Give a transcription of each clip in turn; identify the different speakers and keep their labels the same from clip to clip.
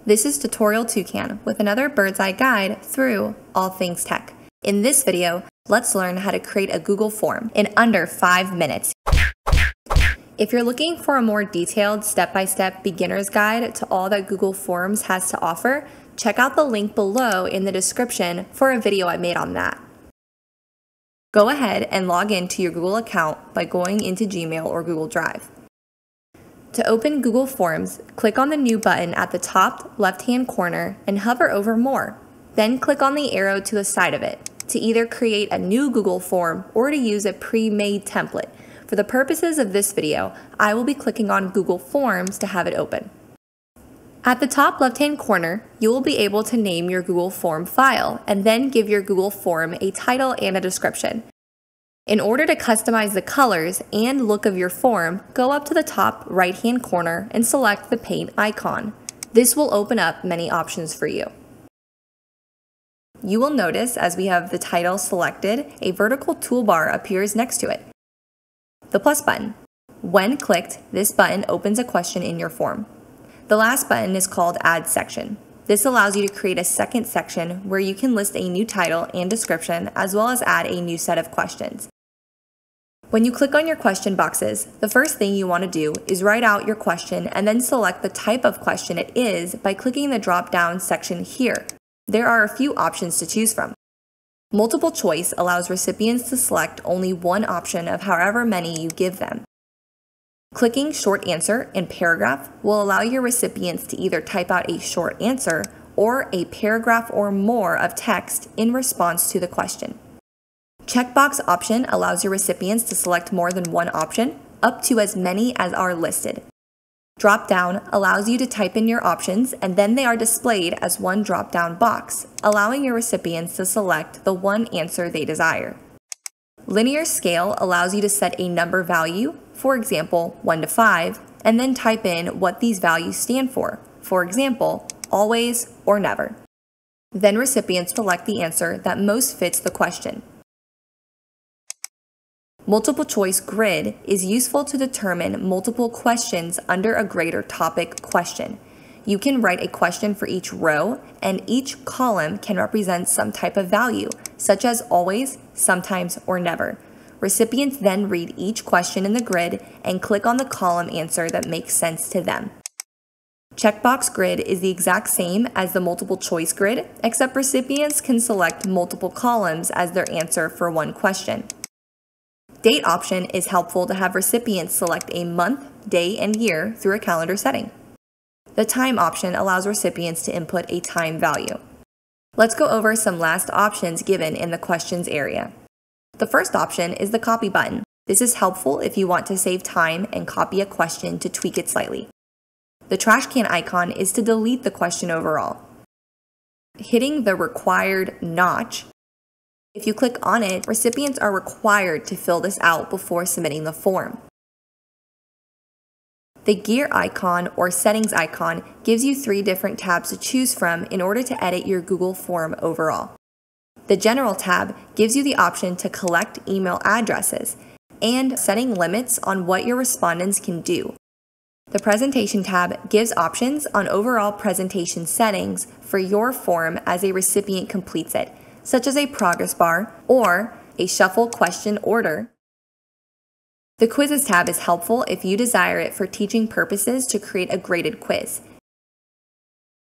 Speaker 1: This is TutorialToucan with another bird's eye guide through all things tech. In this video, let's learn how to create a Google form in under 5 minutes. If you're looking for a more detailed step-by-step beginner's guide to all that Google Forms has to offer, check out the link below in the description for a video I made on that. Go ahead and log into your Google account by going into Gmail or Google Drive. To open Google Forms, click on the New button at the top left-hand corner and hover over More. Then click on the arrow to the side of it to either create a new Google form or to use a pre-made template. For the purposes of this video, I will be clicking on Google Forms to have it open. At the top left-hand corner, you will be able to name your Google Form file and then give your Google Form a title and a description. In order to customize the colors and look of your form, go up to the top right-hand corner and select the paint icon. This will open up many options for you. You will notice as we have the title selected, a vertical toolbar appears next to it. The plus button. When clicked, this button opens a question in your form. The last button is called Add Section. This allows you to create a second section where you can list a new title and description as well as add a new set of questions. When you click on your question boxes, the first thing you want to do is write out your question and then select the type of question it is by clicking the drop-down section here. There are a few options to choose from. Multiple choice allows recipients to select only one option of however many you give them. Clicking Short Answer and Paragraph will allow your recipients to either type out a short answer or a paragraph or more of text in response to the question. Checkbox option allows your recipients to select more than one option, up to as many as are listed. Drop-down allows you to type in your options and then they are displayed as one drop-down box, allowing your recipients to select the one answer they desire. Linear scale allows you to set a number value, for example 1 to 5, and then type in what these values stand for example, always or never. Then recipients select the answer that most fits the question. Multiple choice grid is useful to determine multiple questions under a greater topic question. You can write a question for each row, and each column can represent some type of value, such as always, sometimes, or never. Recipients then read each question in the grid and click on the column answer that makes sense to them. Checkbox grid is the exact same as the multiple choice grid, except recipients can select multiple columns as their answer for one question. Date option is helpful to have recipients select a month, day, and year through a calendar setting. The time option allows recipients to input a time value. Let's go over some last options given in the questions area. The first option is the copy button. This is helpful if you want to save time and copy a question to tweak it slightly. The trash can icon is to delete the question overall. Hitting the required notch. If you click on it, recipients are required to fill this out before submitting the form. The gear icon or settings icon gives you 3 different tabs to choose from in order to edit your Google form overall. The General tab gives you the option to collect email addresses and setting limits on what your respondents can do. The Presentation tab gives options on overall presentation settings for your form as a recipient completes it, such as a progress bar or a shuffle question order. The Quizzes tab is helpful if you desire it for teaching purposes to create a graded quiz.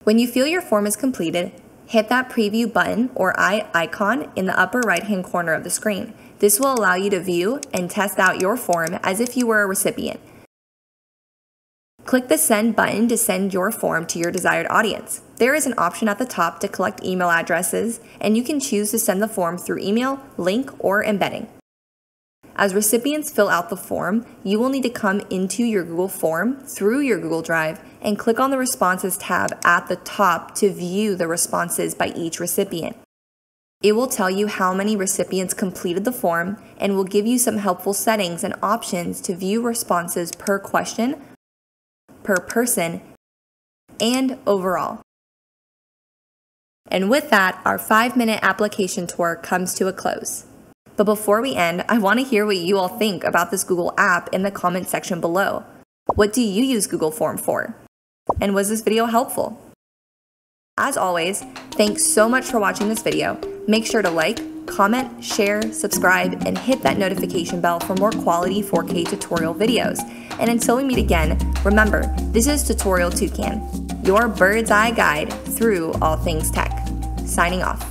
Speaker 1: When you feel your form is completed, hit that preview button or eye icon in the upper right-hand corner of the screen. This will allow you to view and test out your form as if you were a recipient. Click the Send button to send your form to your desired audience. There is an option at the top to collect email addresses, and you can choose to send the form through email, link, or embedding. As recipients fill out the form, you will need to come into your Google form through your Google Drive and click on the Responses tab at the top to view the responses by each recipient. It will tell you how many recipients completed the form and will give you some helpful settings and options to view responses per question, per person, and overall. And with that, our 5-minute application tour comes to a close. But before we end, I want to hear what you all think about this Google app in the comment section below. What do you use Google Form for? And was this video helpful? As always, thanks so much for watching this video. Make sure to like, comment, share, subscribe, and hit that notification bell for more quality 4K tutorial videos. And until we meet again, remember, this is TutorialToucan, your bird's eye guide through all things tech. Signing off.